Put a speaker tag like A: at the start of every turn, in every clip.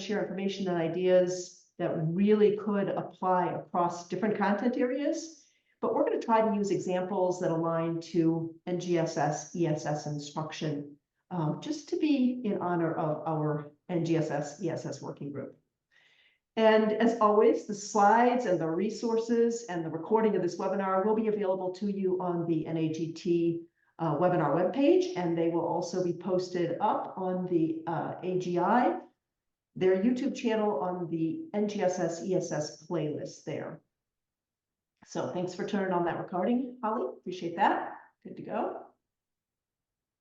A: share information and ideas that really could apply across different content areas, but we're going to try to use examples that align to NGSS, ESS instruction, just to be in honor of our NGSS, ESS working group. And as always, the slides and the resources and the recording of this webinar will be available to you on the NAGT webinar webpage, and they will also be posted up on the AGI, their YouTube channel, on the NGSS ESS playlist there. So thanks for turning on that recording, Holly. Appreciate that. Good to go.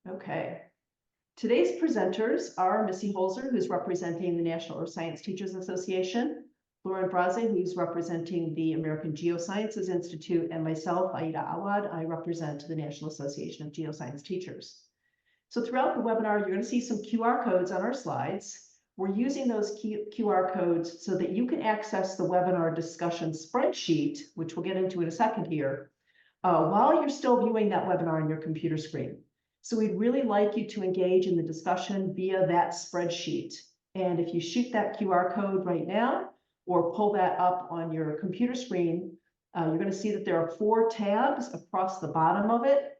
A: Okay. Today's presenters are Missy Holzer, who's representing the National Earth Science Teachers Association, Lauren Braze, who's representing the American Geosciences Institute, and myself, Aida Awad. I represent the National Association of Geoscience Teachers. So throughout the webinar, you're going to see some QR codes on our slides. We're using those QR codes so that you can access the webinar discussion spreadsheet, which we'll get into in a second here, while you're still viewing that webinar on your computer screen. So we'd really like you to engage in the discussion via that spreadsheet. And if you shoot that QR code right now, or pull that up on your computer screen, you're going to see that there are 4 tabs across the bottom of it.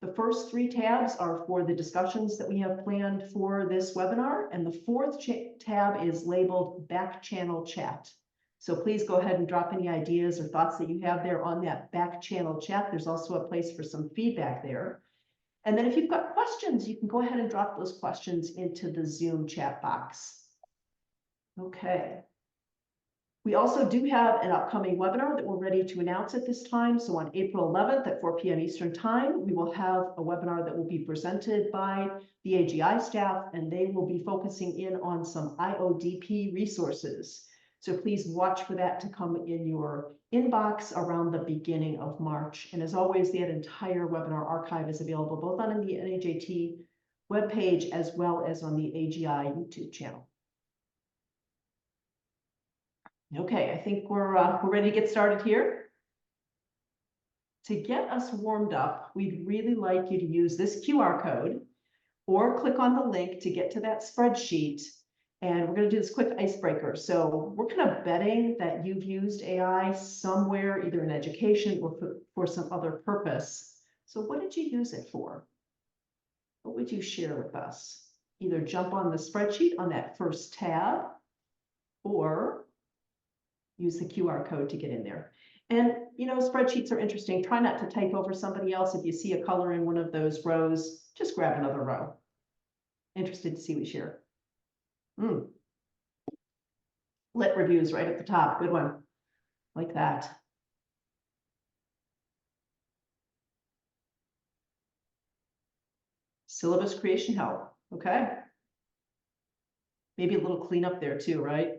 A: The first 3 tabs are for the discussions that we have planned for this webinar, and the 4th tab is labeled Back Channel Chat. So please go ahead and drop any ideas or thoughts that you have there on that Back Channel Chat. There's also a place for some feedback there. And then if you've got questions, you can go ahead and drop those questions into the Zoom chat box. Okay. We also do have an upcoming webinar that we're ready to announce at this time. So on April 11th at 4 p.m. Eastern Time, we will have a webinar that will be presented by the AGI staff, and they will be focusing in on some IODP resources. So please watch for that to come in your inbox around the beginning of March. And as always, that entire webinar archive is available both on the NAGT webpage as well as on the AGI YouTube channel. Okay, I think we're ready to get started here. To get us warmed up, we'd really like you to use this QR code or click on the link to get to that spreadsheet. And we're going to do this quick icebreaker. So we're kind of betting that you've used AI somewhere, either in education or for some other purpose. So what did you use it for? What would you share with us? Either jump on the spreadsheet on that first tab, or use the QR code to get in there. And, you know, spreadsheets are interesting. Try not to type over somebody else. If you see a color in one of those rows, just grab another row. Interested to see what you share. Lit reviews right at the top. Good one. Like that. Syllabus creation help. Okay. Maybe a little cleanup there too, right?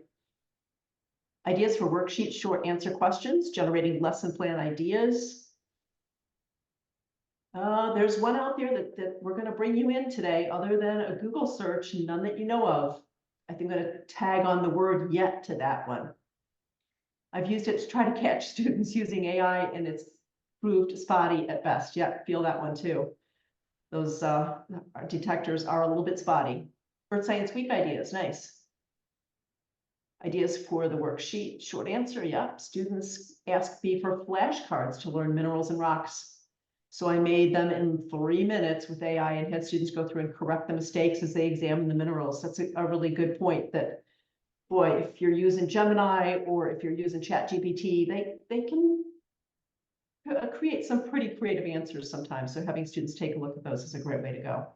A: Ideas for worksheets, short answer questions, generating lesson plan ideas. There's one out there that we're going to bring you in today, other than a Google search, none that you know of. I think I'm going to tag on the word yet to that one. I've used it to try to catch students using AI, and it's proved spotty at best. Yeah, feel that one too. Those detectors are a little bit spotty. Earth Science Week ideas, nice. Ideas for the worksheet, short answer, yep. Students asked me for flashcards to learn minerals and rocks. So I made them in 3 minutes with AI and had students go through and correct the mistakes as they examine the minerals. That's a really good point that, boy, if you're using Gemini or if you're using ChatGPT, they can create some pretty creative answers sometimes. So having students take a look at those is a great way to go.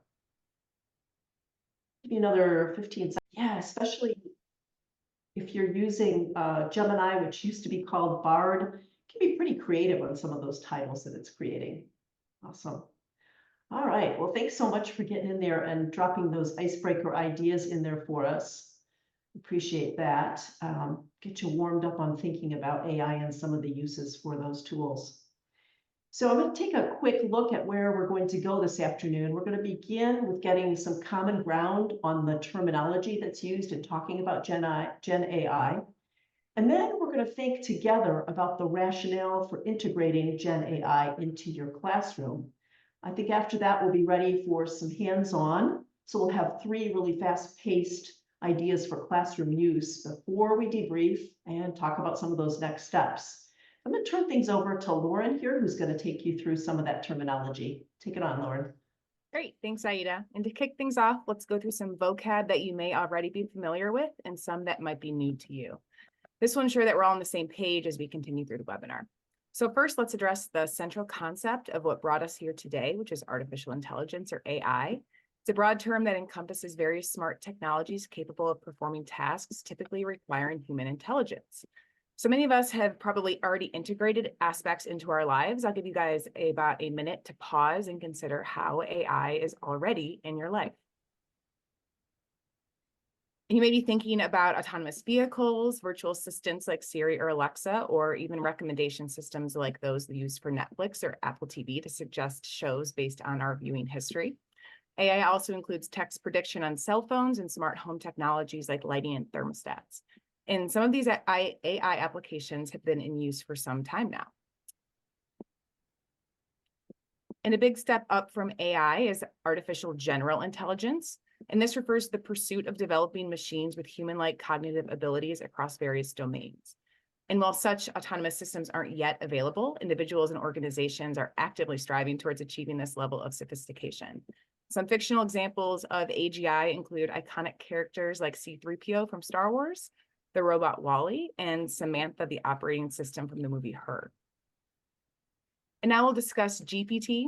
A: Give me another 15 seconds. Yeah, especially if you're using Gemini, which used to be called Bard, it can be pretty creative on some of those titles that it's creating. Awesome. All right. Well, thanks so much for getting in there and dropping those icebreaker ideas in there for us. Appreciate that. Get you warmed up on thinking about AI and some of the uses for those tools. So I'm going to take a quick look at where we're going to go this afternoon. We're going to begin with getting some common ground on the terminology that's used in talking about Gen AI. And then we're going to think together about the rationale for integrating Gen AI into your classroom. I think after that, we'll be ready for some hands-on. So we'll have 3 really fast-paced ideas for classroom use before we debrief and talk about some of those next steps. I'm going to turn things over to Lauren here, who's going to take you through some of that terminology. Take it on, Lauren.
B: Great, thanks, Aida. And to kick things off, let's go through some vocab that you may already be familiar with and some that might be new to you. This will ensure that we're all on the same page as we continue through the webinar. So first, let's address the central concept of what brought us here today, which is artificial intelligence, or AI. It's a broad term that encompasses various smart technologies capable of performing tasks typically requiring human intelligence. So many of us have probably already integrated aspects into our lives. I'll give you guys about a minute to pause and consider how AI is already in your life. You may be thinking about autonomous vehicles, virtual assistants like Siri or Alexa, or even recommendation systems like those used for Netflix or Apple TV to suggest shows based on our viewing history. AI also includes text prediction on cell phones and smart home technologies like lighting and thermostats. And some of these AI applications have been in use for some time now. And a big step up from AI is artificial general intelligence. And this refers to the pursuit of developing machines with human-like cognitive abilities across various domains. And while such autonomous systems aren't yet available, individuals and organizations are actively striving towards achieving this level of sophistication. Some fictional examples of AGI include iconic characters like C-3PO from Star Wars, the robot WALL-E, and Samantha, the operating system from the movie Her. And now we'll discuss GPT,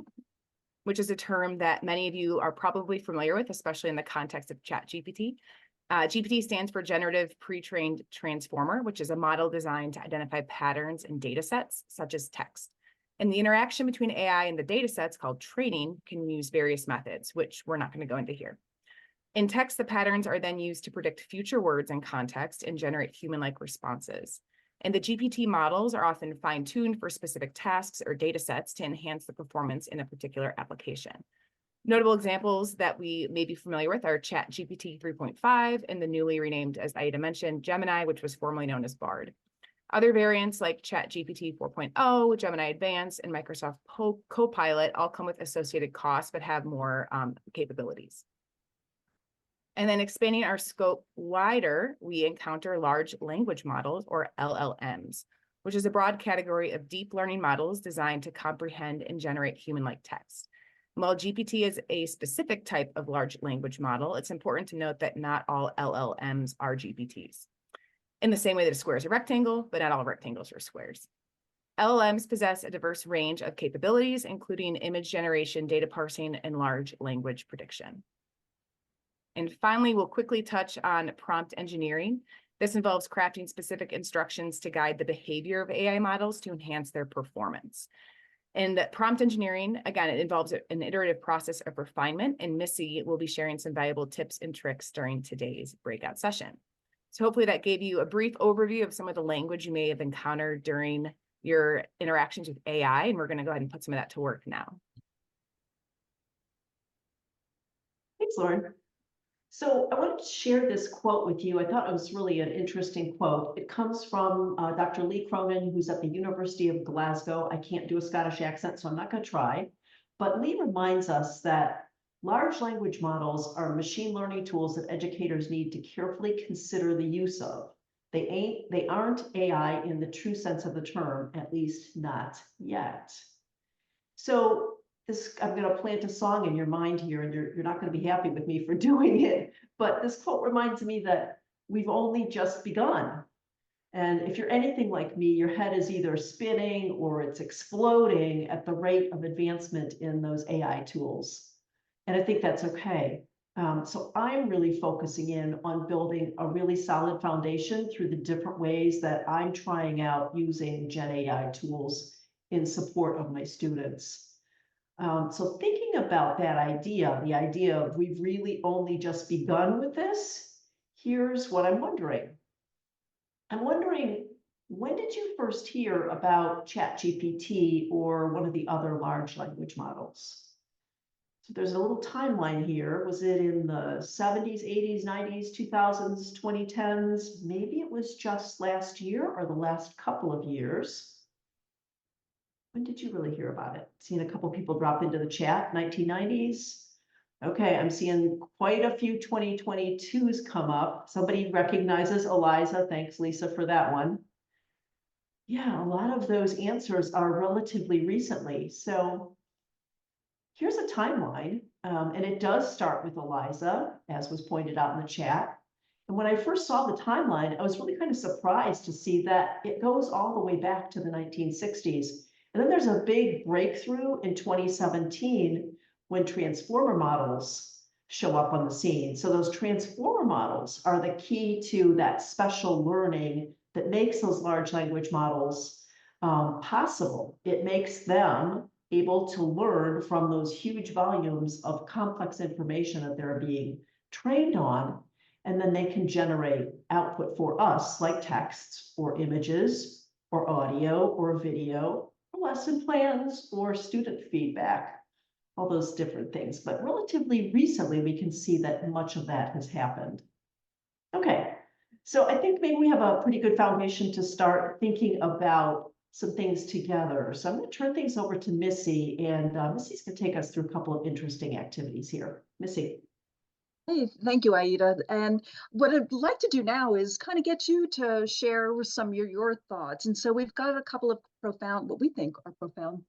B: which is a term that many of you are probably familiar with, especially in the context of ChatGPT. GPT stands for Generative Pre-trained Transformer, which is a model designed to identify patterns in data sets, such as text. And the interaction between AI and the data sets, called training, can use various methods, which we're not going to go into here. In text, the patterns are then used to predict future words and context and generate human-like responses. And the GPT models are often fine-tuned for specific tasks or data sets to enhance the performance in a particular application. Notable examples that we may be familiar with are ChatGPT 3.5 and the newly renamed, as Aida mentioned, Gemini, which was formerly known as Bard. Other variants like ChatGPT 4.0, Gemini Advanced, and Microsoft Copilot all come with associated costs but have more capabilities. And then expanding our scope wider, we encounter large language models, or LLMs, which is a broad category of deep learning models designed to comprehend and generate human-like text. While GPT is a specific type of large language model, it's important to note that not all LLMs are GPTs. In the same way that a square is a rectangle, but not all rectangles are squares. LLMs possess a diverse range of capabilities, including image generation, data parsing, and large language prediction. And finally, we'll quickly touch on prompt engineering. This involves crafting specific instructions to guide the behavior of AI models to enhance their performance. And prompt engineering, again, it involves an iterative process of refinement, and Missy will be sharing some valuable tips and tricks during today's breakout session. So hopefully that gave you a brief overview of some of the language you may have encountered during your interactions with AI, and we're going to go ahead and put some of that to work now.
A: Thanks, Lauren. So I wanted to share this quote with you. I thought it was really an interesting quote. It comes from Dr. Lee Cronin, who's at the University of Glasgow. I can't do a Scottish accent, so I'm not going to try. But Lee reminds us that large language models are machine learning tools that educators need to carefully consider the use of. They aren't AI in the true sense of the term, at least not yet. So I'm going to plant a song in your mind here, and you're not going to be happy with me for doing it. But this quote reminds me that we've only just begun. And if you're anything like me, your head is either spinning or it's exploding at the rate of advancement in those AI tools. And I think that's okay. So I'm really focusing in on building a really solid foundation through the different ways that I'm trying out using Gen AI tools in support of my students. So thinking about that idea, the idea of we've really only just begun with this, here's what I'm wondering. I'm wondering, when did you first hear about ChatGPT or one of the other large language models? So there's a little timeline here. Was it in the 70s, 80s, 90s, 2000s, 2010s? Maybe it was just last year or the last couple of years. When did you really hear about it? Seen a couple people drop into the chat, 1990s. Okay, I'm seeing quite a few 2022s come up. Somebody recognizes Eliza. Thanks, Lisa, for that one. Yeah, a lot of those answers are relatively recently. So here's a timeline, and it does start with Eliza, as was pointed out in the chat. And when I first saw the timeline, I was really kind of surprised to see that it goes all the way back to the 1960s. And then there's a big breakthrough in 2017 when transformer models show up on the scene. So those transformer models are the key to that special learning that makes those large language models possible. It makes them able to learn from those huge volumes of complex information that they're being trained on, and then they can generate output for us like texts or images or audio or video or lesson plans or student feedback, all those different things. But relatively recently, we can see that much of that has happened. Okay, so I think maybe we have a pretty good foundation to start thinking about some things together. So I'm going to turn things over to Missy, and Missy's going to take us through a couple of interesting activities here. Missy.
C: Hey, thank you, Aida. And what I'd like to do now is kind of get you to share with some of your thoughts. And so we've got a couple of profound, what we think are profound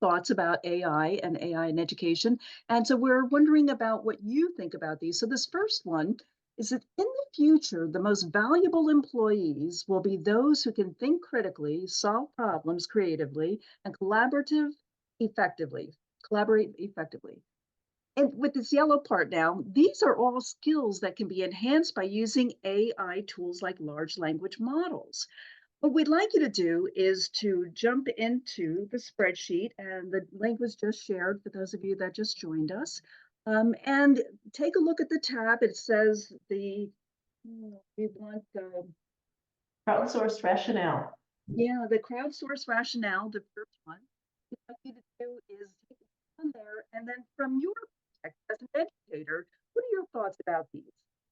C: thoughts about AI and AI in education. And so we're wondering about what you think about these. So this first one is that in the future, the most valuable employees will be those who can think critically, solve problems creatively, and collaborate effectively. And with this yellow part now, these are all skills that can be enhanced by using AI tools like large language models. What we'd like you to do is to jump into the spreadsheet, and the link was just shared for those of you that just joined us. And take a look at the tab. It says we want the
A: Crowdsourced rationale.
C: the crowdsource rationale, the first one. What I'd like you to do is take it on there, and then from your perspective as an educator, what are your thoughts about these?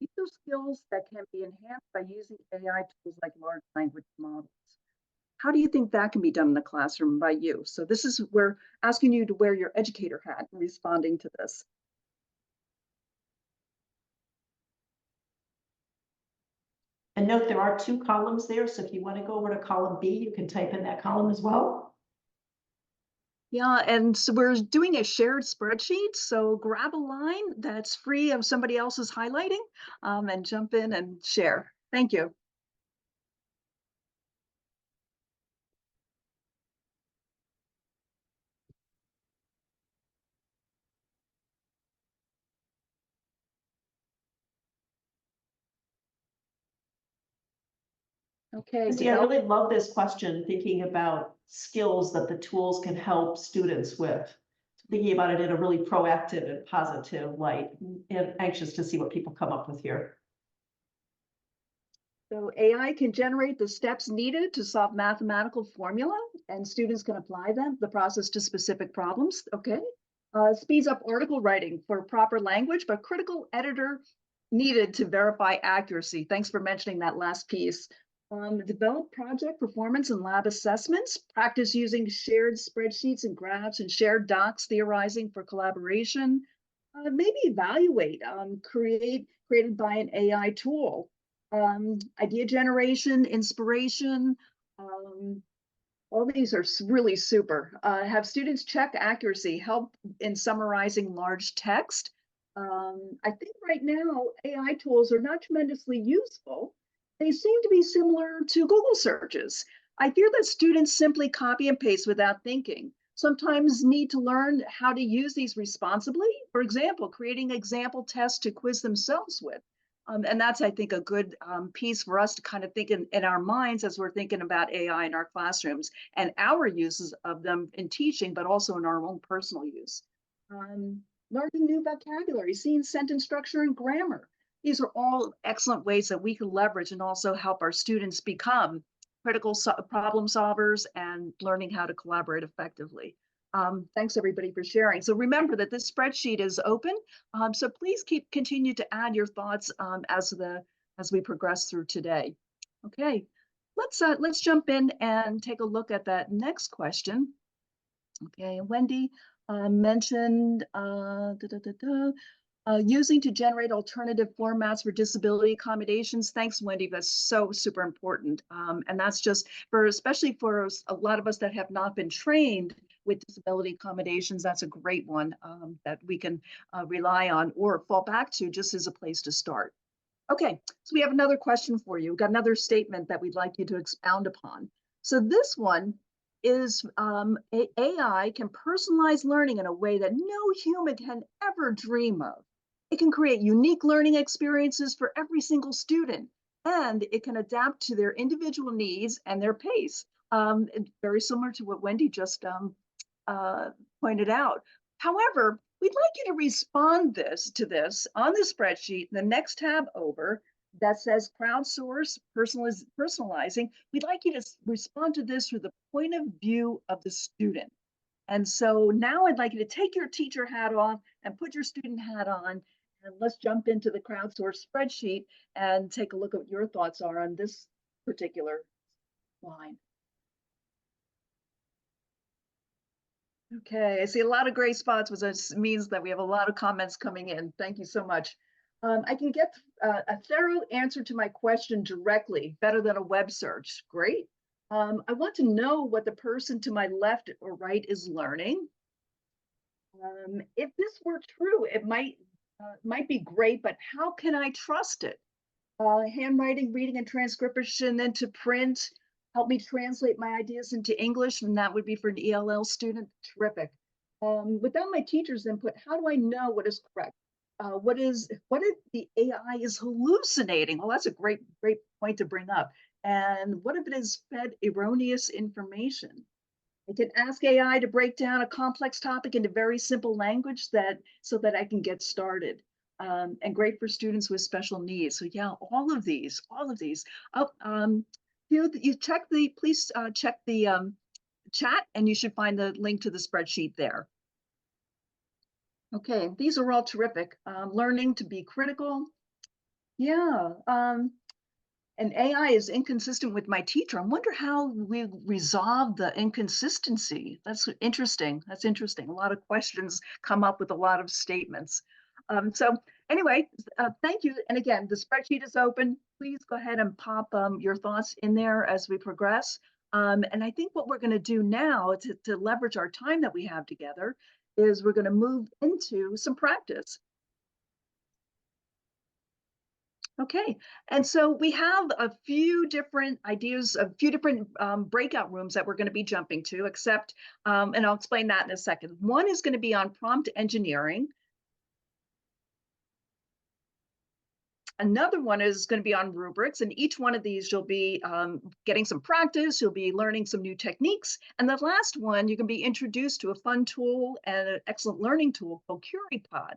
C: These are skills that can be enhanced by using AI tools like large language models. How do you think that can be done in the classroom by you? So this is where asking you to wear your educator hat in responding to this.
A: And note there are two columns there, so if you want to go over to column B, you can type in that column as well.
C: Yeah, and so we're doing a shared spreadsheet. So grab a line that's free of somebody else's highlighting and jump in and share. Thank you. Okay.
A: See, I really love this question, thinking about skills that the tools can help students with. Thinking about it in a really proactive and positive light, and anxious to see what people come up with here.
C: So AI can generate the steps needed to solve mathematical formula, and students can apply the process to specific problems. Okay. Speeds up article writing for proper language, but critical editor needed to verify accuracy. Thanks for mentioning that last piece. Develop project performance and lab assessments, practice using shared spreadsheets and graphs and shared docs, theorizing for collaboration. Maybe evaluate, created by an AI tool. Idea generation, inspiration. All these are really super. Have students check accuracy, help in summarizing large text. I think right now AI tools are not tremendously useful. They seem to be similar to Google searches. I fear that students simply copy and paste without thinking. Sometimes need to learn how to use these responsibly. For example, creating example tests to quiz themselves with. And that's, I think, a good piece for us to kind of think in our minds as we're thinking about AI in our classrooms and our uses of them in teaching, but also in our own personal use. Learning new vocabulary, seeing sentence structure and grammar. These are all excellent ways that we can leverage and also help our students become critical problem solvers and learning how to collaborate effectively. Thanks everybody for sharing. So remember that this spreadsheet is open. So please continue to add your thoughts as we progress through today. Okay, let's jump in and take a look at that next question. Okay, Wendy mentioned Using to generate alternative formats for disability accommodations. Thanks, Wendy. That's so super important. And that's just for, especially for a lot of us that have not been trained with disability accommodations, that's a great one that we can rely on or fall back to just as a place to start. Okay, so we have another question for you. We've got another statement that we'd like you to expound upon. So this one is AI can personalize learning in a way that no human can ever dream of. It can create unique learning experiences for every single student, and it can adapt to their individual needs and their pace. Very similar to what Wendy just pointed out. However, we'd like you to respond to this on the spreadsheet, the next tab over that says crowdsource personalizing. We'd like you to respond to this through the point of view of the student. And so now I'd like you to take your teacher hat off and put your student hat on. And let's jump into the crowdsource spreadsheet and take a look at what your thoughts are on this particular line. Okay, I see a lot of gray spots, which means that we have a lot of comments coming in. Thank you so much. I can get a thorough answer to my question directly, better than a web search. Great. I want to know what the person to my left or right is learning. If this were true, it might be great, but how can I trust it? Handwriting, reading, and transcription into print. Help me translate my ideas into English, and that would be for an ELL student. Terrific. Without my teacher's input, how do I know what is correct? What if the AI is hallucinating? Well, that's a great point to bring up. And what if it is fed erroneous information? I can ask AI to break down a complex topic into very simple language so that I can get started. And great for students with special needs. So yeah, all of these. Oh, you check please check the chat, and you should find the link to the spreadsheet there. Okay, these are all terrific. Learning to be critical. Yeah, and AI is inconsistent with my teacher. I wonder how we resolve the inconsistency. That's interesting. That's interesting. A lot of questions come up with a lot of statements. So anyway, thank you. And again, the spreadsheet is open. Please go ahead and pop your thoughts in there as we progress. And I think what we're going to do now to leverage our time that we have together is we're going to move into some practice. Okay, and so we have a few different ideas, a few different breakout rooms that we're going to be jumping to, and I'll explain that in a second. One is going to be on prompt engineering. Another one is going to be on rubrics, and each one of these you'll be getting some practice, you'll be learning some new techniques, and the last one you can be introduced to a fun tool and an excellent learning tool called CurryPod.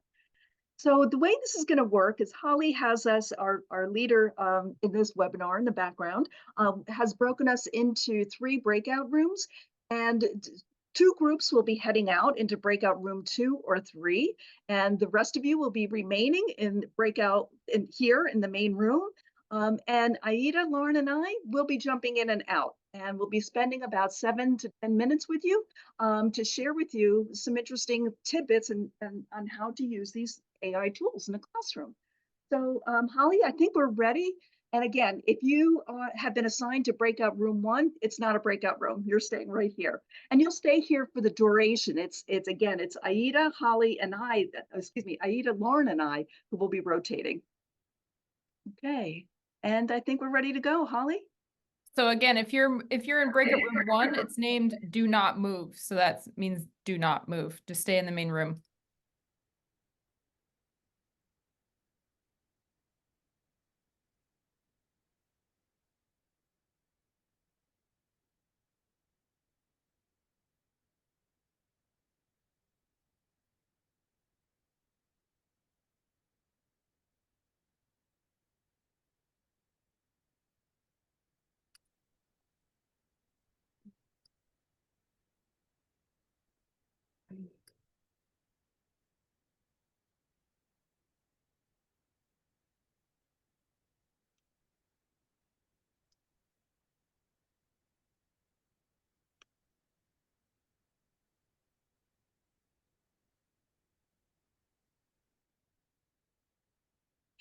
C: So the way this is going to work is Holly has us, our leader in this webinar in the background, has broken us into 3 breakout rooms, and 2 groups will be heading out into breakout room 2 or 3, and the rest of you will be remaining in breakout here in the main room. And Aida, Lauren, and I will be jumping in and out, and we'll be spending about 7 to 10 minutes with you to share with you some interesting tidbits on how to use these AI tools in the classroom. So Holly, I think we're ready. And again, if you have been assigned to breakout room 1, it's not a breakout room. You're staying right here. And you'll stay here for the duration. It's Aida, Holly, and I, Aida, Lauren, and I who will be rotating. Okay. And I think we're ready to go, Holly.
D: So again, if you're in breakout room 1, it's named do not move. So that means do not move. Just stay in the main room.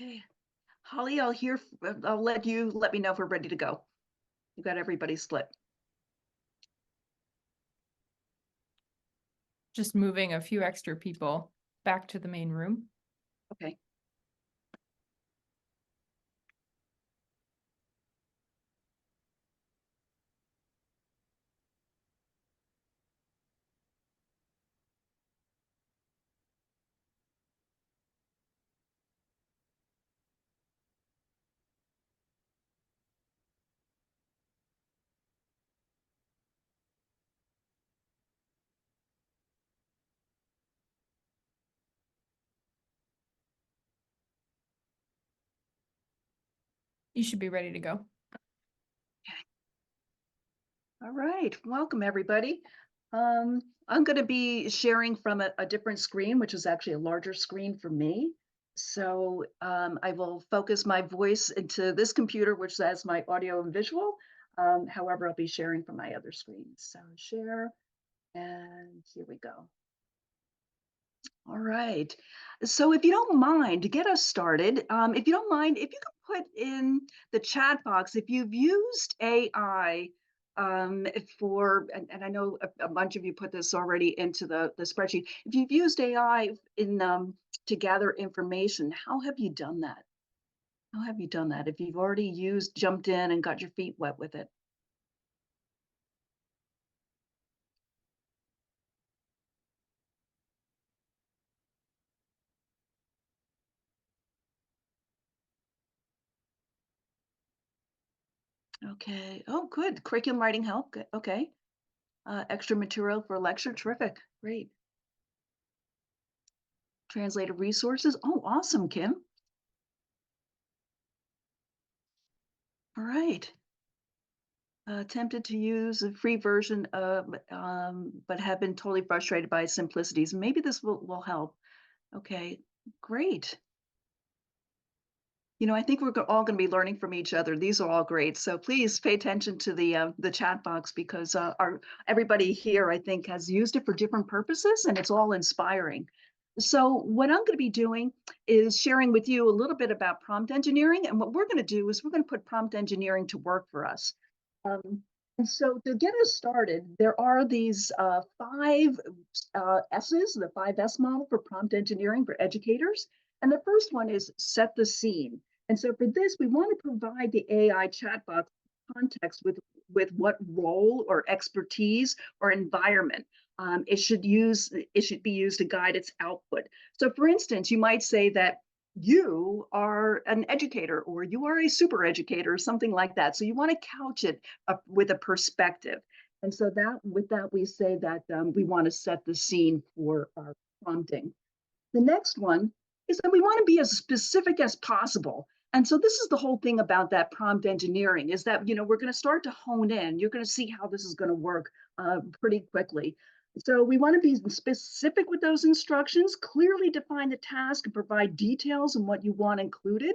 C: Okay, Holly, I'll let me know if we're ready to go. You got everybody split.
D: Just moving a few extra people back to the main room.
C: Okay.
D: You should be ready to go.
C: All right, welcome everybody. I'm going to be sharing from a different screen, which is actually a larger screen for me. So I will focus my voice into this computer, which has my audio and visual. However, I'll be sharing from my other screens. So share, and here we go. All right. So if you don't mind, to get us started, if you don't mind, if you could put in the chat box, if you've used AI and I know a bunch of you put this already into the spreadsheet. If you've used AI to gather information, how have you done that? How have you done that? If you've already jumped in and got your feet wet with it? Okay. Oh, good. Curriculum writing help. Good. Okay. Extra material for a lecture. Terrific. Great. Translated resources. Oh, awesome, Kim. All right. Attempted to use a free version of, but have been totally frustrated by simplicities. Maybe this will help. Okay, great. You know, I think we're all going to be learning from each other. These are all great. So please pay attention to the chat box because everybody here, I think, has used it for different purposes, and it's all inspiring. So what I'm going to be doing is sharing with you a little bit about prompt engineering. And what we're going to do is we're going to put prompt engineering to work for us. And so to get us started, there are these five S's, the 5S model for prompt engineering for educators. And the first one is set the scene. And so for this, we want to provide the AI chatbot context with what role or expertise or environment it should be used to guide its output. So for instance, you might say that you are an educator or you are a super educator or something like that. So you want to couch it with a perspective. And so with that, we say that we want to set the scene for our prompting. The next one is that we want to be as specific as possible. And so this is the whole thing about that prompt engineering is that, you know, we're going to start to hone in. You're going to see how this is going to work pretty quickly. So we want to be specific with those instructions, clearly define the task and provide details on what you want included.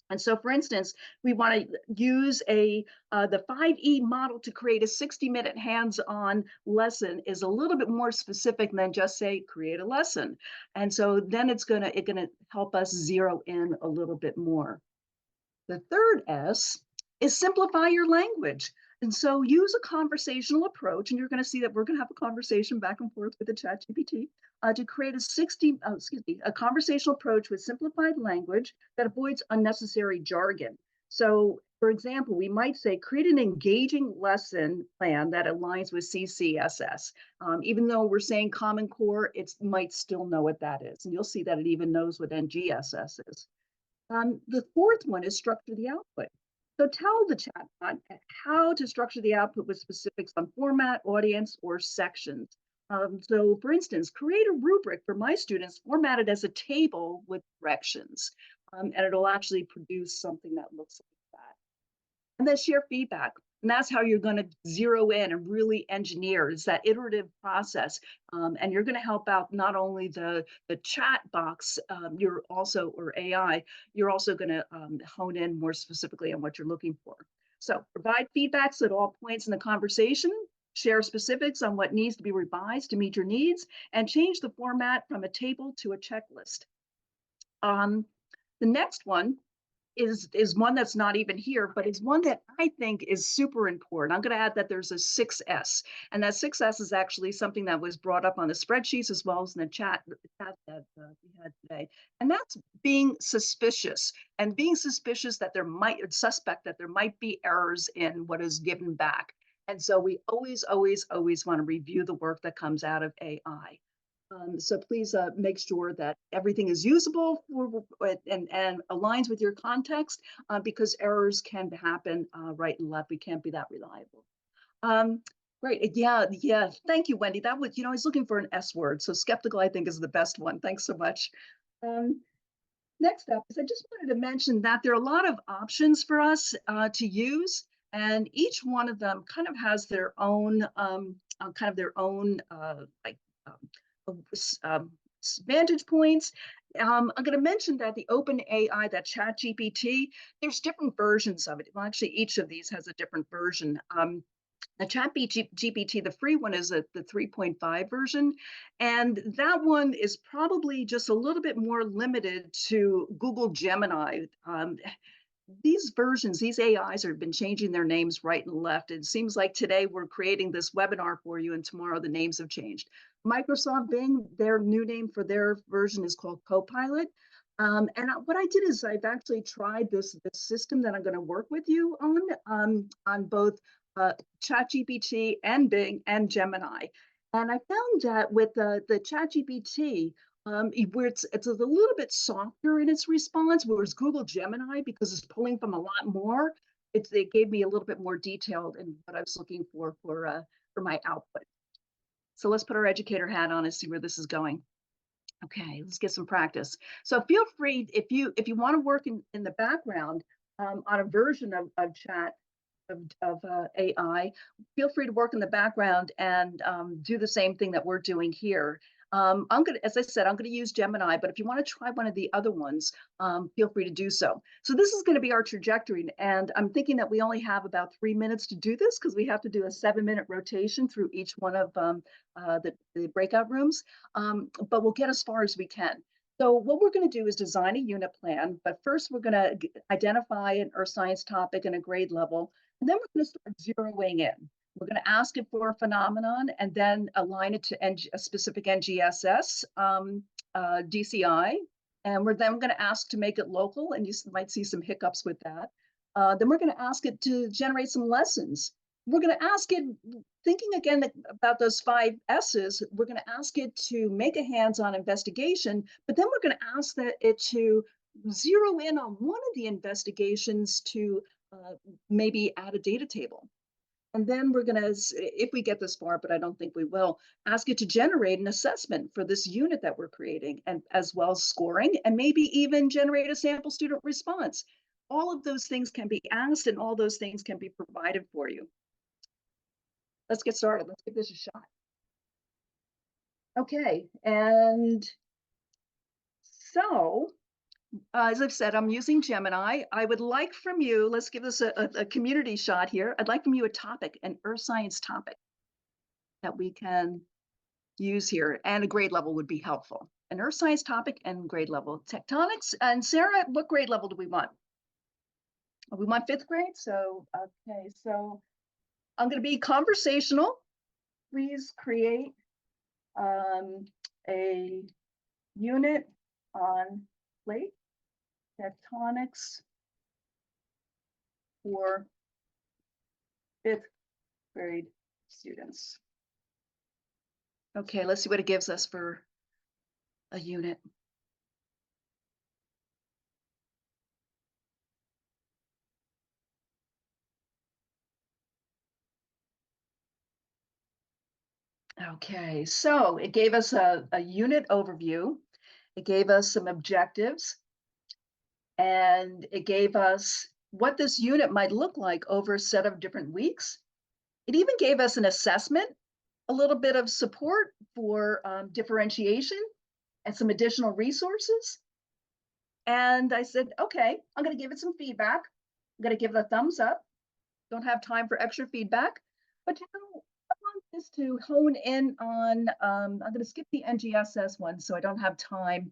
C: And so, for instance, we want to use the 5E model to create a 60-minute hands-on lesson is a little bit more specific than just say, create a lesson. And so then it's gonna help us zero in a little bit more. The third S is simplify your language. And so use a conversational approach, and you're going to see that we're going to have a conversation back and forth with the ChatGPT to create a conversational approach with simplified language that avoids unnecessary jargon. So, for example, we might say create an engaging lesson plan that aligns with CCSS. Even though we're saying Common Core, it might still know what that is, and you'll see that it even knows what NGSS is. The fourth one is structure the output. So tell the chatbot how to structure the output with specifics on format, audience, or sections. So for instance, create a rubric for my students formatted as a table with directions. And it'll actually produce something that looks like that. And then share feedback. And that's how you're going to zero in and really engineer is that iterative process. And you're going to help out not only the chat box, or AI, you're also going to hone in more specifically on what you're looking for. So provide feedbacks at all points in the conversation, share specifics on what needs to be revised to meet your needs, and change the format from a table to a checklist. The next one is one that's not even here, but it's one that I think is super important. I'm going to add that there's a 6S, and that 6S is actually something that was brought up on the spreadsheets as well as in the chat that we had today. And that's being suspicious, and being suspicious that suspect that there might be errors in what is given back. And so we always want to review the work that comes out of AI. So please make sure that everything is usable and aligns with your context, because errors can happen right and left. We can't be that reliable. Great. Yeah. Thank you, Wendy. That was, I was looking for an S word. So skeptical, I think, is the best one. Thanks so much. Next up is I just wanted to mention that there are a lot of options for us to use, and each one of them kind of has their own vantage points. I'm going to mention that the OpenAI, that ChatGPT, there's different versions of it. Well, actually, each of these has a different version. The ChatGPT, the free one, is the 3.5 version, and that one is probably just a little bit more limited to Google Gemini. These versions, these AIs have been changing their names right and left. It seems like today we're creating this webinar for you, and tomorrow the names have changed. Microsoft Bing, their new name for their version is called Copilot. And what I did is I've actually tried this system that I'm going to work with you on both ChatGPT and Bing and Gemini. And I found that with the ChatGPT, where it's a little bit softer in its response, whereas Google Gemini, because it's pulling from a lot more, it gave me a little bit more detail in what I was looking for my output. So let's put our educator hat on and see where this is going. Okay, let's get some practice. So feel free, if you want to work in the background on a version of chat of AI, feel free to work in the background and do the same thing that we're doing here. As I said, I'm going to use Gemini, but if you want to try one of the other ones, feel free to do so. So this is going to be our trajectory, and I'm thinking that we only have about 3 minutes to do this because we have to do a 7-minute rotation through each one of the breakout rooms, but we'll get as far as we can. So what we're going to do is design a unit plan, but first we're going to identify an earth science topic and a grade level, and then we're going to start zeroing in. We're going to ask it for a phenomenon and then align it to a specific NGSS DCI. And we're then going to ask to make it local, and you might see some hiccups with that. Then we're going to ask it to generate some lessons. We're going to ask it, thinking again about those 5 S's, we're going to ask it to make a hands-on investigation, but then we're going to ask it to zero in on one of the investigations to maybe add a data table. And then we're going to, if we get this far, but I don't think we will, ask it to generate an assessment for this unit that we're creating, and as well as scoring, and maybe even generate a sample student response. All of those things can be asked, and all those things can be provided for you. Let's get started. Let's give this a shot. Okay, and so, as I've said, I'm using Gemini. I would like from you, let's give this a community shot here. I'd like from you a topic, an earth science topic that we can use here, and a grade level would be helpful. An earth science topic and grade level. Tectonics, and Sarah, what grade level do we want? We want 5th grade, so, okay, so I'm gonna be conversational. Please create a unit on plate tectonics for 5th grade students. Okay, let's see what it gives us for a unit. Okay, so it gave us a unit overview. It gave us some objectives, and it gave us what this unit might look like over a set of different weeks. It even gave us an assessment, a little bit of support for differentiation, and some additional resources. And I said, okay, I'm going to give it some feedback. I'm going to give it a thumbs up. Don't have time for extra feedback, but I want this to hone in on, I'm going to skip the NGSS one, so I don't have time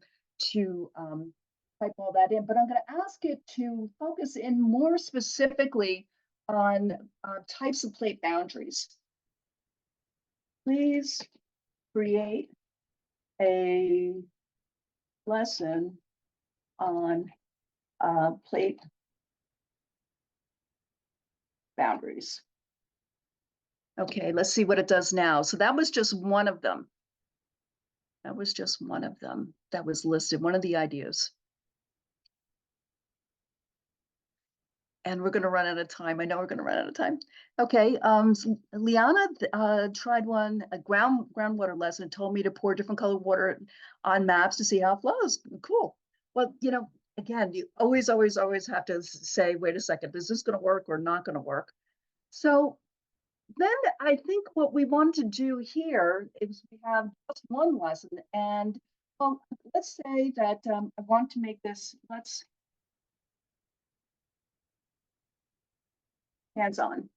C: to type all that in, but I'm going to ask it to focus in more specifically on types of plate boundaries. Please create a lesson on plate boundaries. Okay, let's see what it does now. So that was just one of them. That was just one of them that was listed, one of the ideas. And we're going to run out of time. I know we're going to run out of time. Okay, so Liana tried one, a groundwater lesson, told me to pour different colored water on maps to see how it flows. Cool. Well, you know, again, you always have to say, wait a second, is this going to work or not going to work? So then I think what we want to do here is we have just one lesson, and well, let's say that I want to make this, let's hands-on.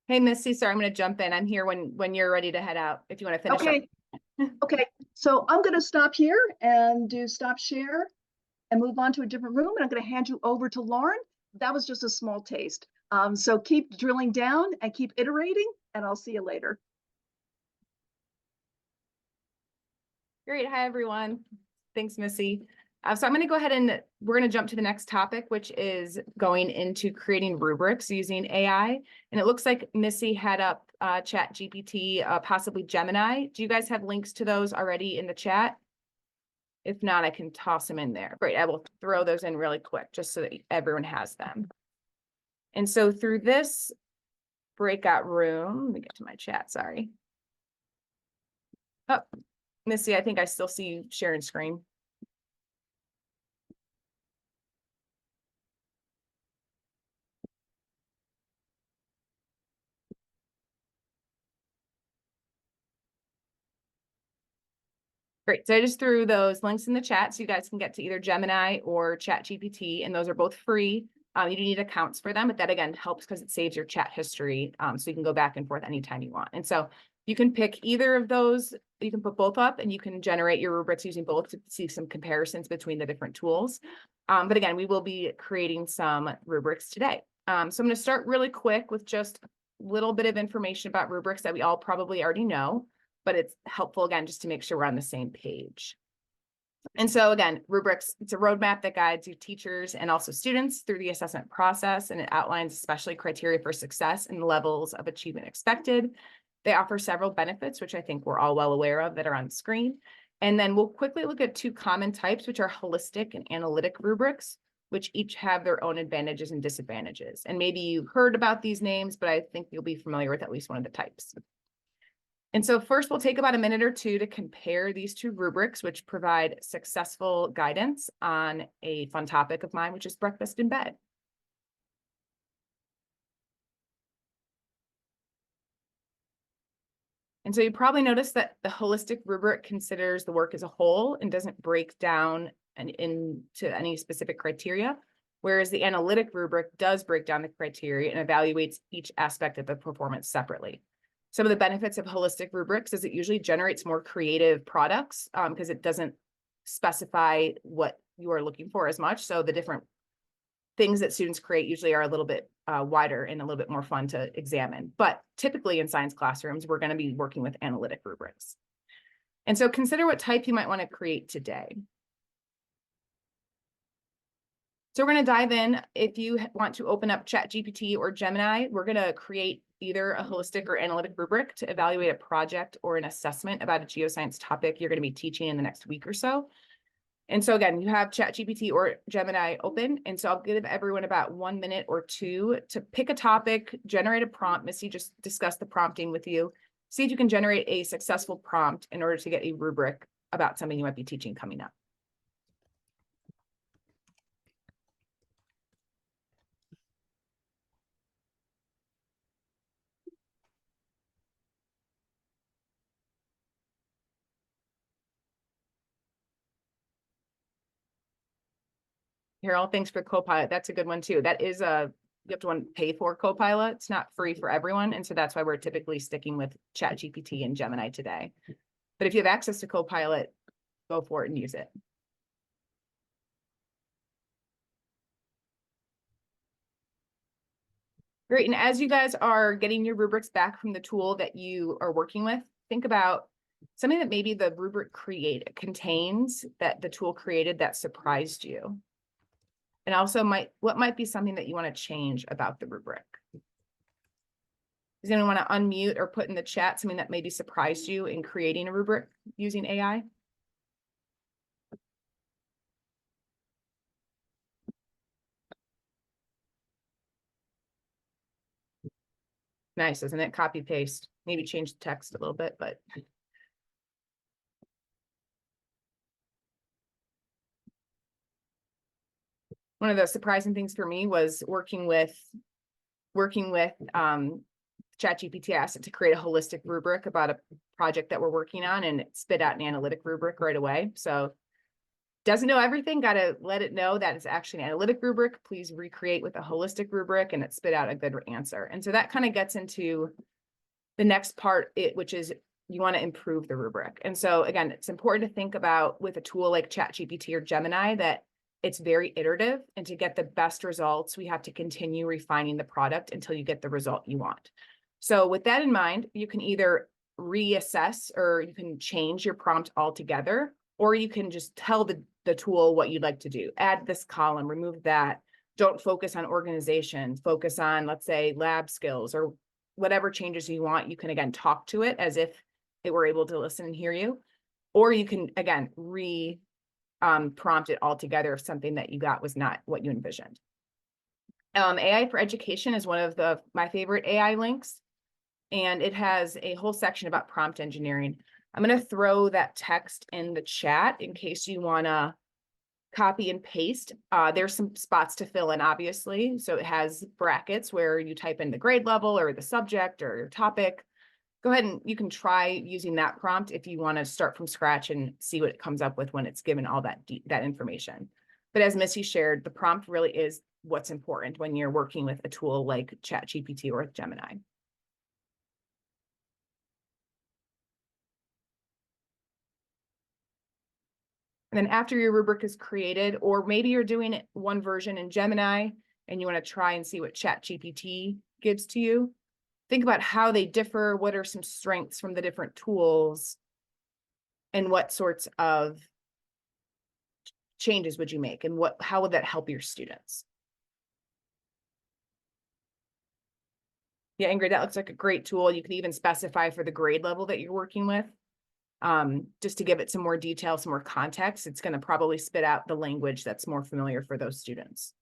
B: Hey, Missy, sorry, I'm going to jump in. I'm here when you're ready to head out, if you want to finish
C: Okay.
B: up.
C: Okay, so I'm going to stop here and do stop share and move on to a different room, and I'm going to hand you over to Lauren. That was just a small taste. So keep drilling down and keep iterating, and I'll see you later.
B: Great. Hi, everyone. Thanks, Missy. So I'm going to go ahead and we're going to jump to the next topic, which is going into creating rubrics using AI. And it looks like Missy had up ChatGPT, possibly Gemini. Do you guys have links to those already in the chat? If not, I can toss them in there. Great. I will throw those in really quick just so that everyone has them. And so through this breakout room, let me get to my chat. Sorry. Oh, Missy, I think I still see you sharing screen. Great. So I just threw those links in the chat so you guys can get to either Gemini or ChatGPT, and those are both free. You do need accounts for them, but that again helps because it saves your chat history. So you can go back and forth anytime you want. And so you can pick either of those. You can put both up and you can generate your rubrics using both to see some comparisons between the different tools. But again, we will be creating some rubrics today. So I'm going to start really quick with just a little bit of information about rubrics that we all probably already know, but it's helpful again, just to make sure we're on the same page. And so again, rubrics, it's a roadmap that guides you teachers and also students through the assessment process, and it outlines especially criteria for success and levels of achievement expected. They offer several benefits, which I think we're all well aware of that are on the screen. And then we'll quickly look at two common types, which are holistic and analytic rubrics, which each have their own advantages and disadvantages. And maybe you've heard about these names, but I think you'll be familiar with at least one of the types. And so first, we'll take about a minute or two to compare these two rubrics, which provide successful guidance on a fun topic of mine, which is breakfast in bed. And so you probably noticed that the holistic rubric considers the work as a whole and doesn't break down into any specific criteria, whereas the analytic rubric does break down the criteria and evaluates each aspect of the performance separately. Some of the benefits of holistic rubrics is it usually generates more creative products because it doesn't specify what you are looking for as much. So the different things that students create usually are a little bit wider and a little bit more fun to examine. But typically in science classrooms, we're going to be working with analytic rubrics. And so consider what type you might want to create today. So we're going to dive in. If you want to open up ChatGPT or Gemini, we're going to create either a holistic or analytic rubric to evaluate a project or an assessment about a geoscience topic you're going to be teaching in the next week or so. And so again, you have ChatGPT or Gemini open. And so I'll give everyone about 1 minute or two to pick a topic, generate a prompt. Missy just discussed the prompting with you. See if you can generate a successful prompt in order to get a rubric about something you might be teaching coming up. Carol, thanks for Copilot. That's a good one too. That is you have to pay for Copilot. It's not free for everyone. And so that's why we're typically sticking with ChatGPT and Gemini today. But if you have access to Copilot, go for it and use it. Great. And as you guys are getting your rubrics back from the tool that you are working with, think about something that maybe the rubric contains that the tool created that surprised you. And also what might be something that you want to change about the rubric? Does anyone want to unmute or put in the chat something that maybe surprised you in creating a rubric using AI? Nice, isn't it? Copy paste. Maybe change the text a little bit, but one of the surprising things for me was working with ChatGPT. asked it to create a holistic rubric about a project that we're working on, and it spit out an analytic rubric right away. So doesn't know everything, got to let it know that it's actually an analytic rubric. Please recreate with a holistic rubric, and it spit out a good answer. And so that kind of gets into the next part, which is you want to improve the rubric. And so again, it's important to think about with a tool like ChatGPT or Gemini that it's very iterative, and to get the best results, we have to continue refining the product until you get the result you want. So with that in mind, you can either reassess or you can change your prompt altogether, or you can just tell the tool what you'd like to do. Add this column, remove that. Don't focus on organization, focus on, let's say, lab skills or whatever changes you want. You can, again, talk to it as if it were able to listen and hear you. Or you can, again, prompt it altogether if something that you got was not what you envisioned. AI for Education is one of my favorite AI links, and it has a whole section about prompt engineering. I'm going to throw that text in the chat in case you want to copy and paste. There's some spots to fill in, obviously. So it has brackets where you type in the grade level or the subject or your topic. Go ahead and you can try using that prompt if you want to start from scratch and see what it comes up with when it's given all that information. But as Missy shared, the prompt really is what's important when you're working with a tool like ChatGPT or Gemini. And then after your rubric is created, or maybe you're doing it one version in Gemini and you want to try and see what ChatGPT gives to you, think about how they differ, what are some strengths from the different tools, and what sorts of changes would you make, and how would that help your students? Yeah, Ingrid, that looks like a great tool. You can even specify for the grade level that you're working with. Just to give it some more detail, some more context, it's going to probably spit out the language that's more familiar for those students.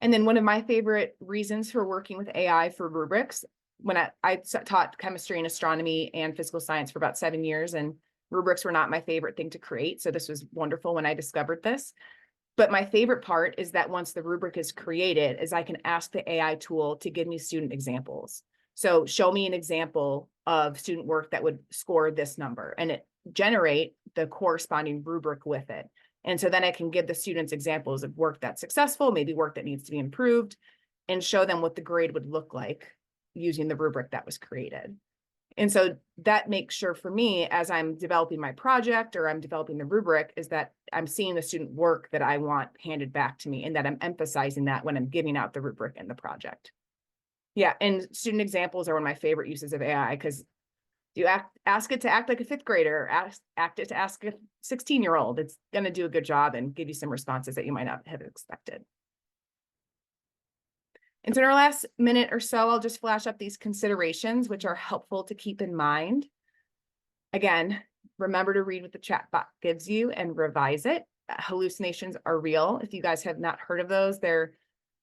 B: And then one of my favorite reasons for working with AI for rubrics, when I taught chemistry and astronomy and physical science for about 7 years, and rubrics were not my favorite thing to create. So this was wonderful when I discovered this. But my favorite part is that once the rubric is created, is I can ask the AI tool to give me student examples. So show me an example of student work that would score this number, and it generate the corresponding rubric with it. And so then I can give the students examples of work that's successful, maybe work that needs to be improved, and show them what the grade would look like using the rubric that was created. And so that makes sure for me, as I'm developing my project or I'm developing the rubric, is that I'm seeing the student work that I want handed back to me, and that I'm emphasizing that when I'm giving out the rubric and the project. Yeah, and student examples are one of my favorite uses of AI, because you ask it to act like a 5th grader, ask it to ask a 16-year-old, it's going to do a good job and give you some responses that you might not have expected. And so in our last minute or so, I'll just flash up these considerations, which are helpful to keep in mind. Again, remember to read what the chatbot gives you and revise it. Hallucinations are real. If you guys have not heard of those, they're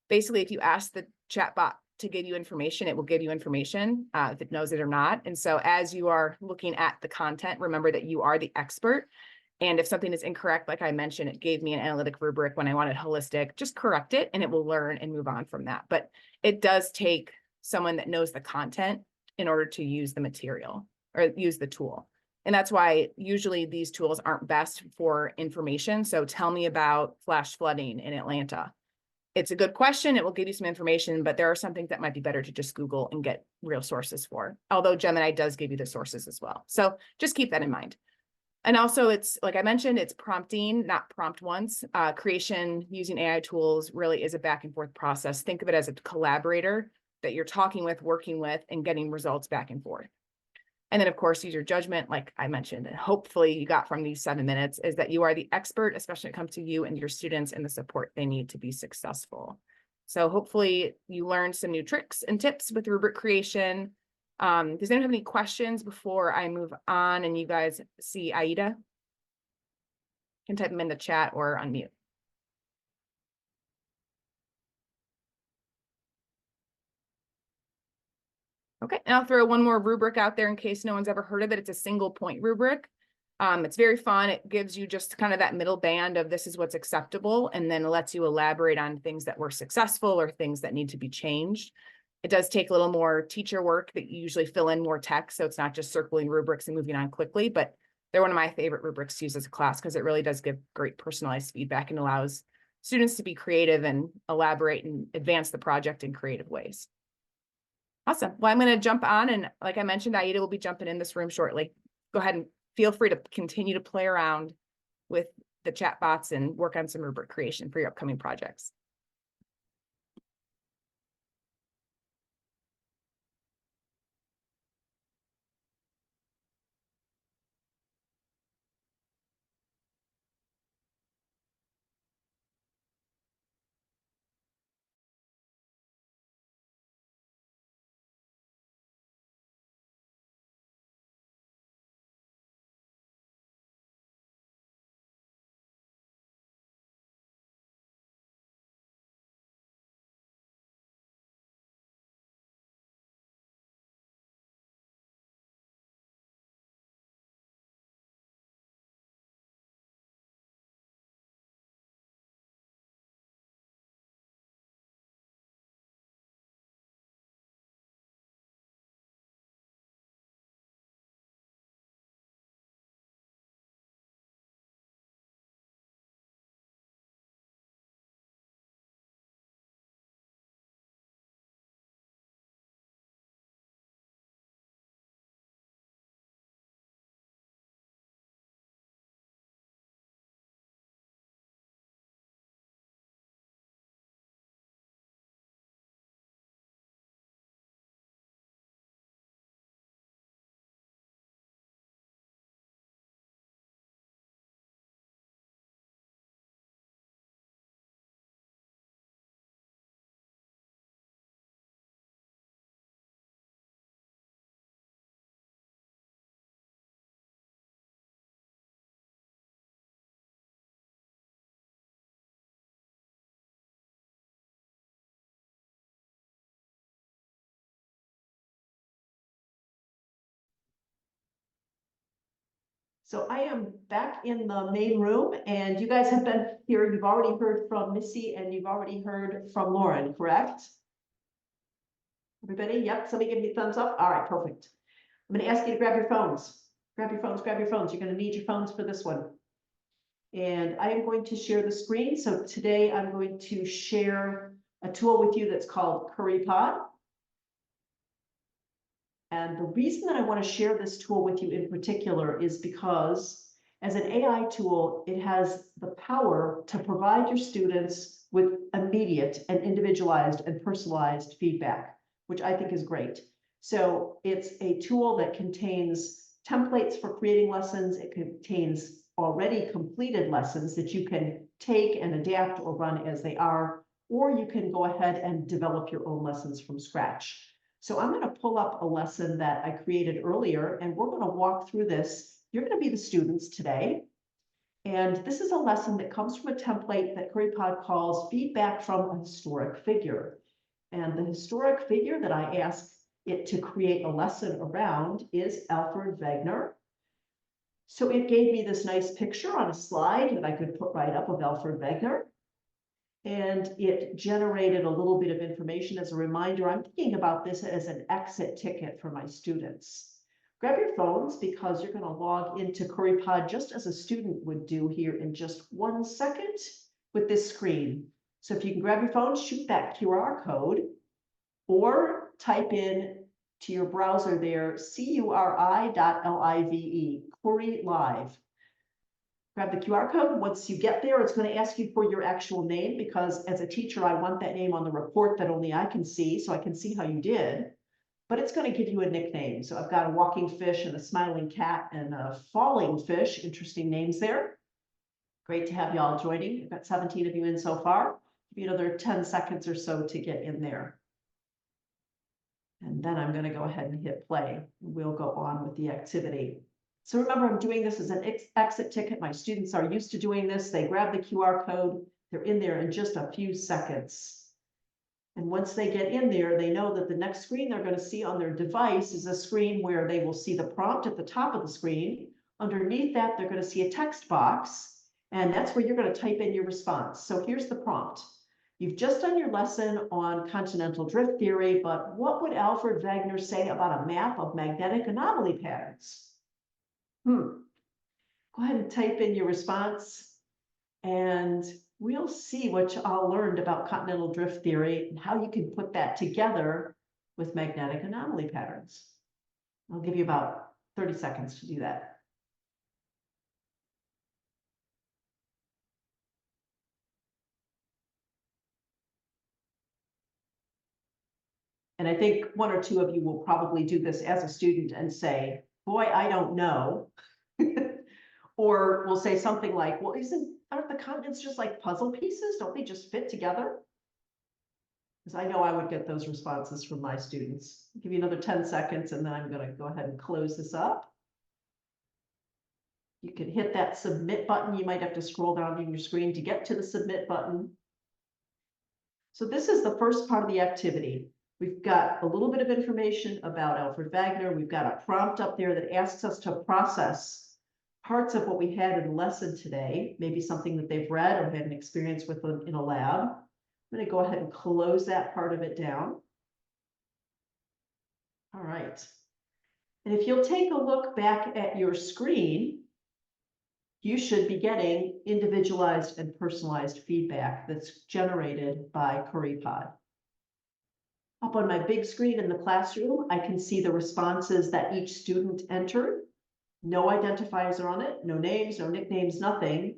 B: basically, if you ask the chatbot to give you information, it will give you information if it knows it or not. And so as you are looking at the content, remember that you are the expert. And if something is incorrect, like I mentioned, it gave me an analytic rubric when I wanted holistic, just correct it and it will learn and move on from that. But it does take someone that knows the content in order to use the material or use the tool. And that's why usually these tools aren't best for information. So tell me about flash flooding in Atlanta. It's a good question. It will give you some information, but there are some things that might be better to just Google and get real sources for, although Gemini does give you the sources as well. So just keep that in mind. And also it's, like I mentioned, it's prompting, not prompt once. Creation using AI tools really is a back and forth process. Think of it as a collaborator that you're talking with, working with, and getting results back and forth. And then of course, use your judgment, like I mentioned, and hopefully you got from these 7 minutes is that you are the expert, especially when it comes to you and your students and the support they need to be successful. So hopefully you learned some new tricks and tips with rubric creation. Does anyone have any questions before I move on and you guys see Aida? You can type them in the chat or unmute. Okay, and I'll throw one more rubric out there in case no one's ever heard of it. It's a single point rubric. It's very fun. It gives you just kind of that middle band of this is what's acceptable, and then it lets you elaborate on things that were successful or things that need to be changed. It does take a little more teacher work that you usually fill in more text, so it's not just circling rubrics and moving on quickly, but they're one of my favorite rubrics to use as a class because it really does give great personalized feedback and allows students to be creative and elaborate and advance the project in creative ways. Awesome. Well, I'm going to jump on, and like I mentioned, Aida will be jumping in this room shortly. Go ahead and feel free to continue to play around with the chat bots and work on some rubric creation for your upcoming projects.
A: So I am back in the main room, and you guys have been here. You've already heard from Missy and you've already heard from Lauren, correct? Everybody? Yep. Somebody give me a thumbs up. All right, perfect. I'm going to ask you to grab your phones. Grab your phones, grab your phones. You're going to need your phones for this one. And I am going to share the screen. So today I'm going to share a tool with you that's called CurryPod. And the reason that I want to share this tool with you in particular is because as an AI tool, it has the power to provide your students with immediate and individualized and personalized feedback, which I think is great. So it's a tool that contains templates for creating lessons. It contains already completed lessons that you can take and adapt or run as they are, or you can go ahead and develop your own lessons from scratch. So I'm going to pull up a lesson that I created earlier, and we're going to walk through this. You're going to be the students today. And this is a lesson that comes from a template that CurryPod calls feedback from a historic figure. And the historic figure that I asked it to create a lesson around is Alfred Wegener. So it gave me this nice picture on a slide that I could put right up of Alfred Wegener. And it generated a little bit of information as a reminder. I'm thinking about this as an exit ticket for my students. Grab your phones because you're going to log into CurryPod just as a student would do here in just 1 second with this screen. So if you can grab your phone, shoot that QR code or type in to your browser there, curi.live, Curry Live. Grab the QR code. Once you get there, it's going to ask you for your actual name, because as a teacher, I want that name on the report that only I can see, so I can see how you did. But it's going to give you a nickname. So I've got a walking fish and a smiling cat and a falling fish. Interesting names there. Great to have you all joining. I've got 17 of you in so far. Give you another 10 seconds or so to get in there. And then I'm going to go ahead and hit play. We'll go on with the activity. So remember, I'm doing this as an exit ticket. My students are used to doing this. They grab the QR code. They're in there in just a few seconds. And once they get in there, they know that the next screen they're going to see on their device is a screen where they will see the prompt at the top of the screen. Underneath that, they're going to see a text box, and that's where you're going to type in your response. So here's the prompt. You've just done your lesson on continental drift theory, but what would Alfred Wegener say about a map of magnetic anomaly patterns? Go ahead and type in your response, and we'll see what you all learned about continental drift theory and how you can put that together with magnetic anomaly patterns. I'll give you about 30 seconds to do that. And I think one or two of you will probably do this as a student and say, boy, I don't know. Or we'll say something like, well, aren't the continents just like puzzle pieces? Don't they just fit together? Because I know I would get those responses from my students. I'll give you another 10 seconds, and then I'm going to go ahead and close this up. You can hit that submit button. You might have to scroll down on your screen to get to the submit button. So this is the first part of the activity. We've got a little bit of information about Alfred Wegener. We've got a prompt up there that asks us to process parts of what we had in the lesson today, maybe something that they've read or had an experience with in a lab. I'm going to go ahead and close that part of it down. All right. And if you'll take a look back at your screen, you should be getting individualized and personalized feedback that's generated by CurryPod. Up on my big screen in the classroom, I can see the responses that each student entered. No identifiers are on it, no names, no nicknames, nothing.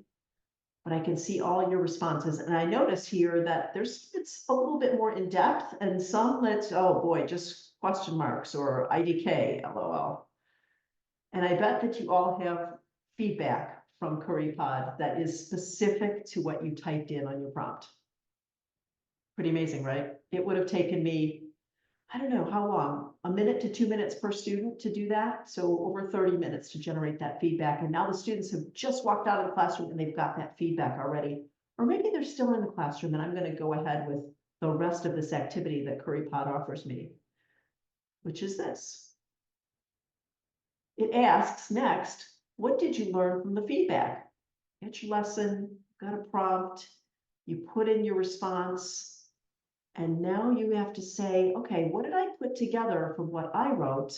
A: But I can see all your responses. And I notice here that it's a little bit more in depth, and some that's, oh boy, just question marks or IDK, LOL. And I bet that you all have feedback from CurryPod that is specific to what you typed in on your prompt. Pretty amazing, right? It would have taken me, I don't know how long, a minute to 2 minutes per student to do that. So over 30 minutes to generate that feedback. And now the students have just walked out of the classroom and they've got that feedback already. Or maybe they're still in the classroom, and I'm going to go ahead with the rest of this activity that CurryPod offers me, which is this. It asks next, what did you learn from the feedback? Get your lesson, got a prompt, you put in your response. And now you have to say, okay, what did I put together from what I wrote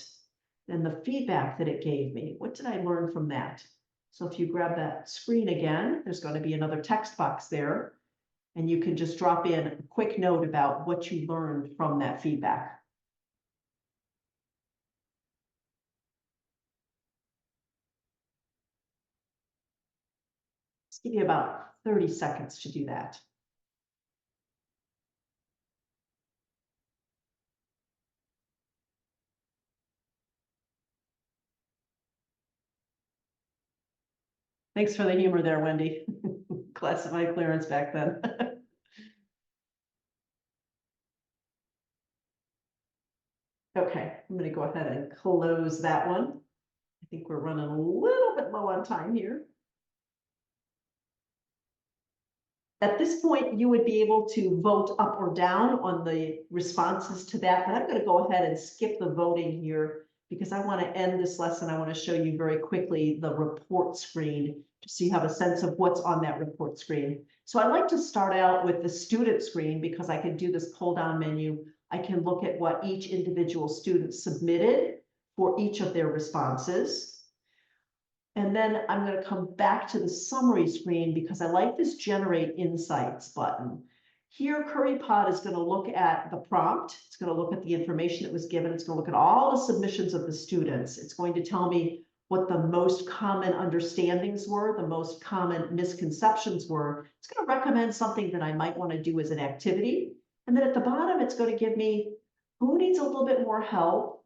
A: and the feedback that it gave me? What did I learn from that? So if you grab that screen again, there's going to be another text box there, and you can just drop in a quick note about what you learned from that feedback. Let's give you about 30 seconds to do that. Thanks for the humor there, Wendy. Classified clearance back then. Okay, I'm going to go ahead and close that one. I think we're running a little bit low on time here. At this point, you would be able to vote up or down on the responses to that, but I'm going to go ahead and skip the voting here because I want to end this lesson. I want to show you very quickly the report screen so you have a sense of what's on that report screen. So I like to start out with the student screen because I can do this pull down menu. I can look at what each individual student submitted for each of their responses. And then I'm going to come back to the summary screen because I like this generate insights button. Here, CurryPod is going to look at the prompt. It's going to look at the information that was given. It's going to look at all the submissions of the students. It's going to tell me what the most common understandings were, the most common misconceptions were. It's going to recommend something that I might want to do as an activity. And then at the bottom, it's going to give me who needs a little bit more help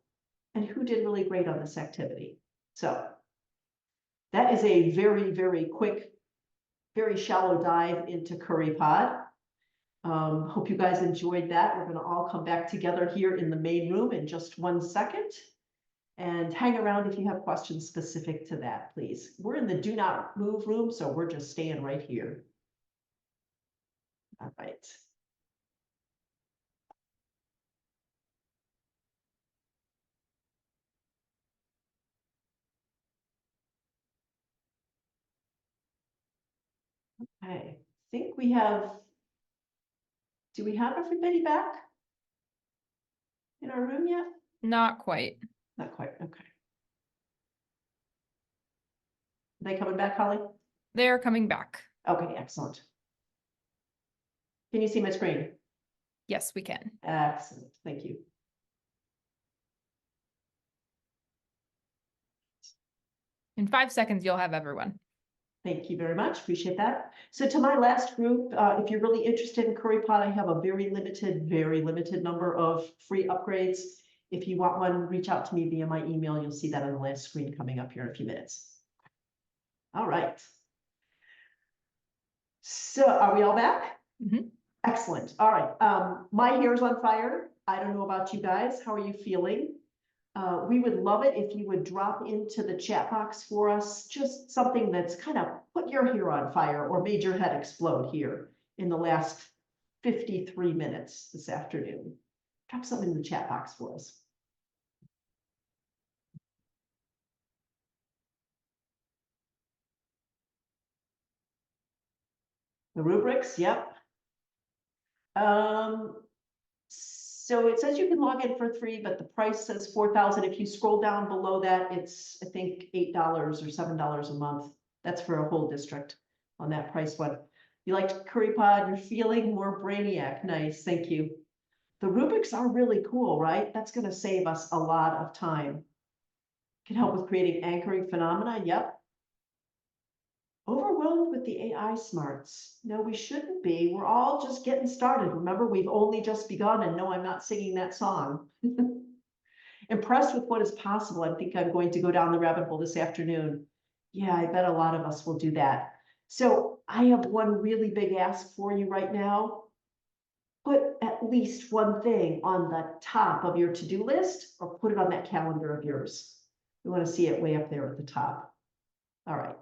A: and who did really great on this activity. So that is a very, very quick, very shallow dive into CurryPod. Hope you guys enjoyed that. We're going to all come back together here in the main room in just 1 second. And hang around if you have questions specific to that, please. We're in the do not move room, so we're just staying right here. All right. Okay, I think we have, do we have everybody back in our room yet?
D: Not quite.
A: Not quite, okay. Are they coming back, Holly?
D: They're coming back.
A: Okay, excellent. Can you see my screen?
D: Yes, we can.
A: Excellent, thank you.
D: In 5 seconds, you'll have everyone.
A: Thank you very much, appreciate that. So to my last group, if you're really interested in CurryPod, I have a very limited number of free upgrades. If you want one, reach out to me via my email. You'll see that on the last screen coming up here in a few minutes. All right. So are we all back?
D: Mhm.
A: Excellent. All right. My hair's on fire. I don't know about you guys. How are you feeling? We would love it if you would drop into the chat box for us, just something that's kind of put your hair on fire or made your head explode here in the last 53 minutes this afternoon. Drop something in the chat box for us. The rubrics, yep. So it says you can log in for free, but the price says 4,000. If you scroll down below that, it's, I think, $8 or $7 a month. That's for a whole district on that price one. You liked CurryPod, you're feeling more brainiac. Nice, thank you. The rubrics are really cool, right? That's going to save us a lot of time. Can help with creating anchoring phenomena. Yep. Overwhelmed with the AI smarts. No, we shouldn't be. We're all just getting started. Remember, we've only just begun, and no, I'm not singing that song. Impressed with what is possible. I think I'm going to go down the rabbit hole this afternoon. Yeah, I bet a lot of us will do that. So I have one really big ask for you right now. Put at least one thing on the top of your to-do list, or put it on that calendar of yours. We want to see it way up there at the top. All right.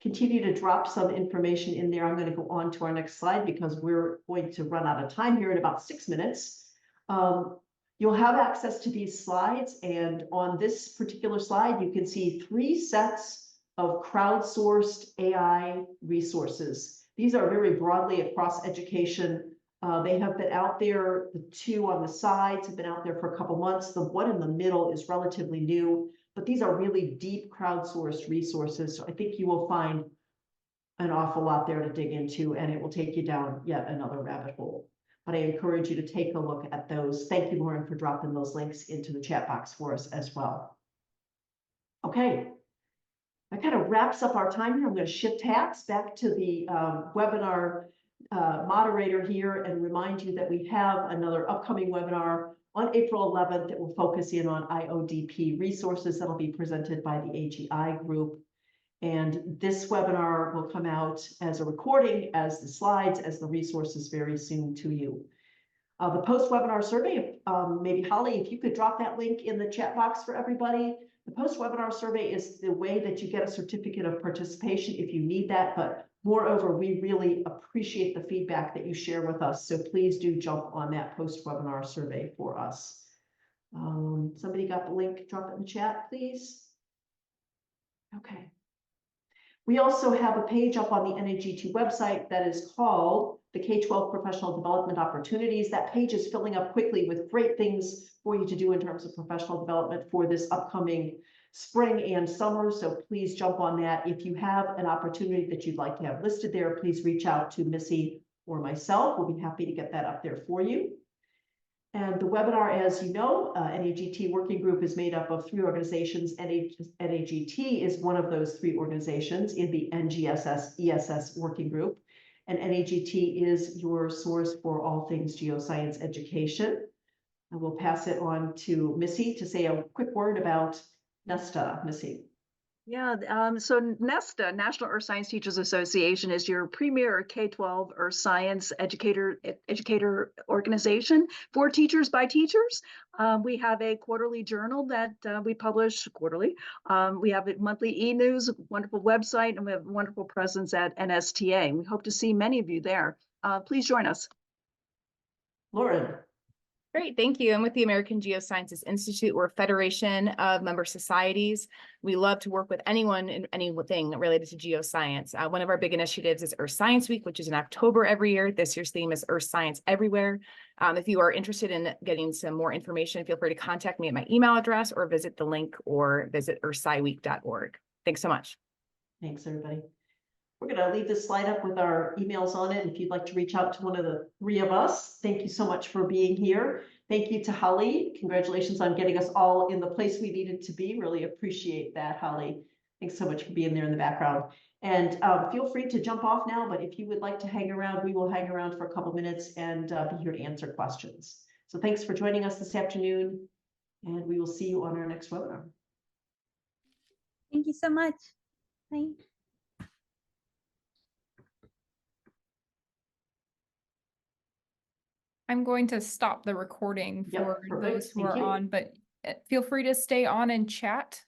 A: Continue to drop some information in there. I'm going to go on to our next slide because we're going to run out of time here in about 6 minutes. You'll have access to these slides, and on this particular slide, you can see 3 sets of crowdsourced AI resources. These are very broadly across education. They have been out there. The 2 on the sides have been out there for a couple months. The one in the middle is relatively new. But these are really deep crowdsourced resources. So I think you will find an awful lot there to dig into, and it will take you down yet another rabbit hole. But I encourage you to take a look at those. Thank you, Lauren, for dropping those links into the chat box for us as well. Okay, that kind of wraps up our time here. I'm going to shift hats back to the webinar moderator here and remind you that we have another upcoming webinar on April 11th that will focus in on IODP resources that'll be presented by the AGI group. And this webinar will come out as a recording, as the slides, as the resources very soon to you. The post-webinar survey, maybe Holly, if you could drop that link in the chat box for everybody. The post-webinar survey is the way that you get a certificate of participation if you need that, but moreover, we really appreciate the feedback that you share with us. So please do jump on that post-webinar survey for us. Somebody got the link, drop it in the chat, please. Okay. We also have a page up on the NAG2 website that is called the K-12 Professional Development Opportunities. That page is filling up quickly with great things for you to do in terms of professional development for this upcoming spring and summer. So please jump on that. If you have an opportunity that you'd like to have listed there, please reach out to Missy or myself. We'll be happy to get that up there for you. And the webinar, as you know, NAGT working group is made up of 3 organizations. NAGT is one of those 3 organizations in the NGSS ESS working group. And NAGT is your source for all things geoscience education. And we'll pass it on to Missy to say a quick word about NESTA. Missy.
C: Yeah, so NESTA, National Earth Science Teachers Association, is your premier K-12 Earth Science educator organization for teachers by teachers. We have a quarterly journal that we publish quarterly. We have a monthly e-news, wonderful website, and we have a wonderful presence at NSTA. We hope to see many of you there. Please join us.
A: Lauren.
B: Great, thank you. I'm with the American Geosciences Institute. We're a federation of member societies. We love to work with anyone in anything related to geoscience. One of our big initiatives is Earth Science Week, which is in October every year. This year's theme is Earth Science Everywhere. If you are interested in getting some more information, feel free to contact me at my email address or visit the link or visit earthsciweek.org. Thanks so much.
A: Thanks, everybody. We're going to leave this slide up with our emails on it. If you'd like to reach out to one of the 3 of us, thank you so much for being here. Thank you to Holly. Congratulations on getting us all in the place we needed to be. Really appreciate that, Holly. Thanks so much for being there in the background. And feel free to jump off now, but if you would like to hang around, we will hang around for a couple minutes and be here to answer questions. So thanks for joining us this afternoon, and we will see you on our next webinar.
E: Thank you so much. Bye.
D: I'm going to stop the recording
A: Yep,
D: for
A: perfect.
D: those who
A: Thank
D: are
A: you.
D: on, but feel free to stay on and chat